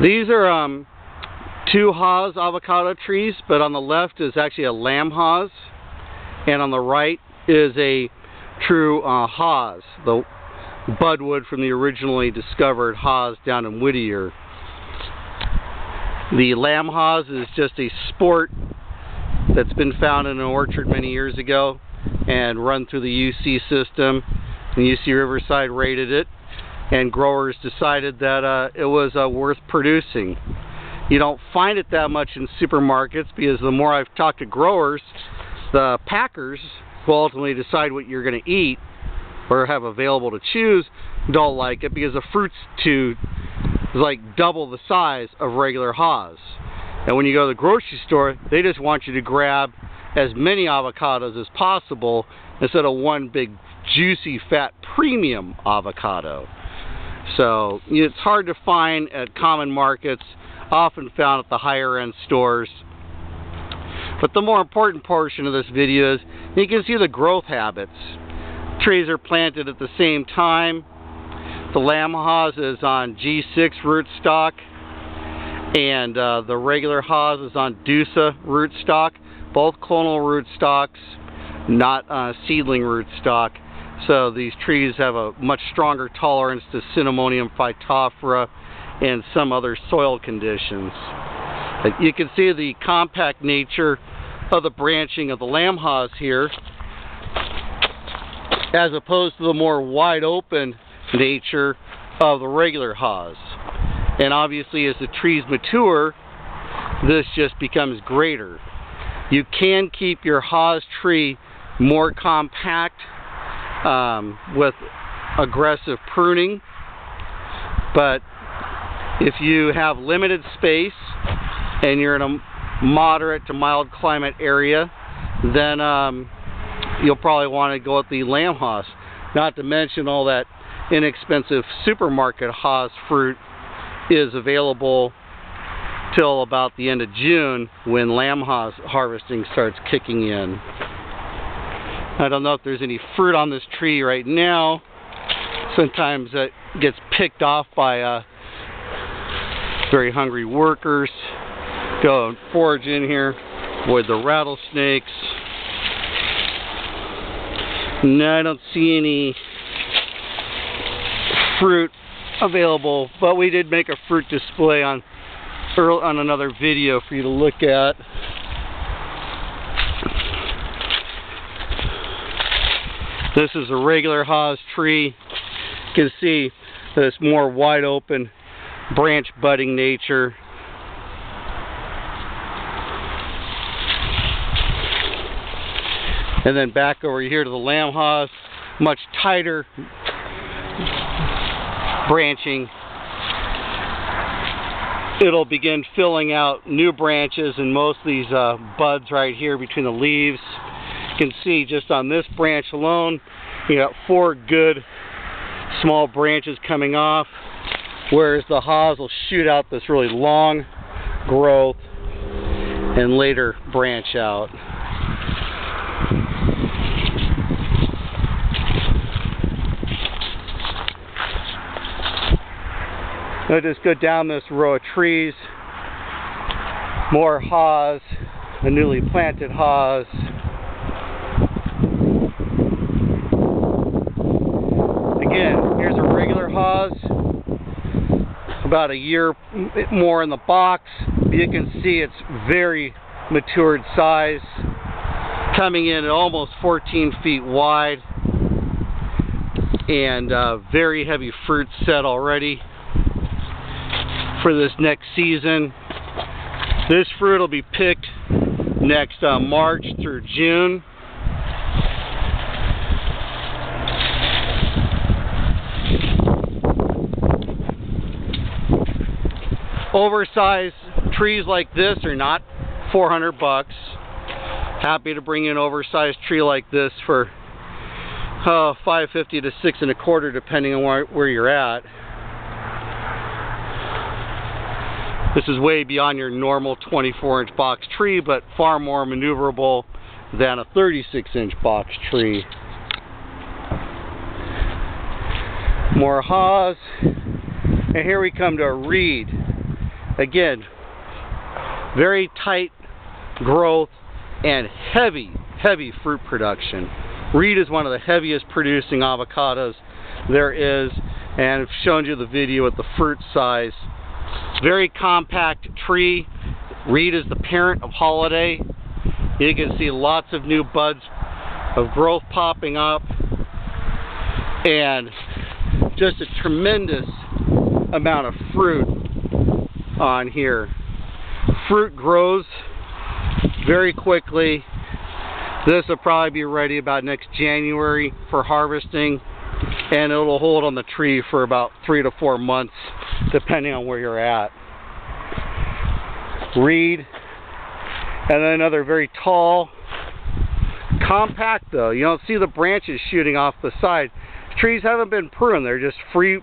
These are two Haas avocado trees, but on the left is actually a lamb Haas, and on the right is a true Haas, the budwood from the originally discovered Haas down in Whittier. The lamb Haas is just a sport that's been found in an orchard many years ago and run through the UC system. The UC Riverside rated it, and growers decided that it was worth producing. You don't find it that much in supermarkets because the more I've talked to growers, the packers who ultimately decide what you're going to eat or have available to choose don't like it because the fruit's is like double the size of regular Haas. And when you go to the grocery store, they just want you to grab as many avocados as possible instead of one big juicy fat premium avocado. So it's hard to find at common markets, often found at the higher end stores. But the more important portion of this video is you can see the growth habits. Trees are planted at the same time. The lamb Haas is on G6 rootstock, and the regular Haas is on Dusa rootstock, both clonal rootstocks, not seedling rootstock. So these trees have a much stronger tolerance to Cinnamonium phytophthora and some other soil conditions. You can see the compact nature of the branching of the lamb Haas here, as opposed to the more wide open nature of the regular Haas. And obviously as the trees mature, this just becomes greater. You can keep your Haas tree more compact with aggressive pruning, but if you have limited space and you're in a moderate to mild climate area, then you'll probably want to go with the lamb Haas. Not to mention all that inexpensive supermarket Haas fruit is available till about the end of June when lamb Haas harvesting starts kicking in. I don't know if there's any fruit on this tree right now. Sometimes it gets picked off by very hungry workers. Go and forage in here, avoid the rattlesnakes. No, I don't see any fruit available, but we did make a fruit display on another video for you to look at. This is a regular Haas tree. You can see this more wide open branch budding nature. And then back over here to the lamb Haas, much tighter branching. It'll begin filling out new branches in most of these buds right here between the leaves. You can see just on this branch alone, you got 4 good small branches coming off, whereas the Haas will shoot out this really long growth and later branch out. I'll just go down this row of trees. More Haas, a newly planted Haas. Again, here's a regular Haas, about a year more in the box. You can see it's very matured size, coming in at almost 14 feet wide, and very heavy fruit set already for this next season. This fruit will be picked next March through June. Oversized trees like this are not $400. Happy to bring in an oversized tree like this for $5.50 to $6.25, depending on where you're at. This is way beyond your normal 24-inch box tree, but far more maneuverable than a 36-inch box tree. More Haas, and here we come to a reed. Again, very tight growth and heavy fruit production. Reed is one of the heaviest producing avocados there is, and I've shown you the video with the fruit size. Very compact tree. Reed is the parent of Holiday. You can see lots of new buds of growth popping up, and just a tremendous amount of fruit on here. Fruit grows very quickly. This will probably be ready about next January for harvesting, and it'll hold on the tree for about 3 to 4 months depending on where you're at. Reed, and then another very tall, compact though. You don't see the branches shooting off the side. Trees haven't been pruned, they're just free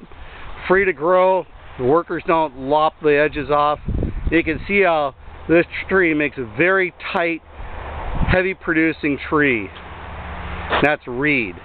to grow. The workers don't lop the edges off. You can see how this tree makes a very tight, heavy producing tree. That's Reed.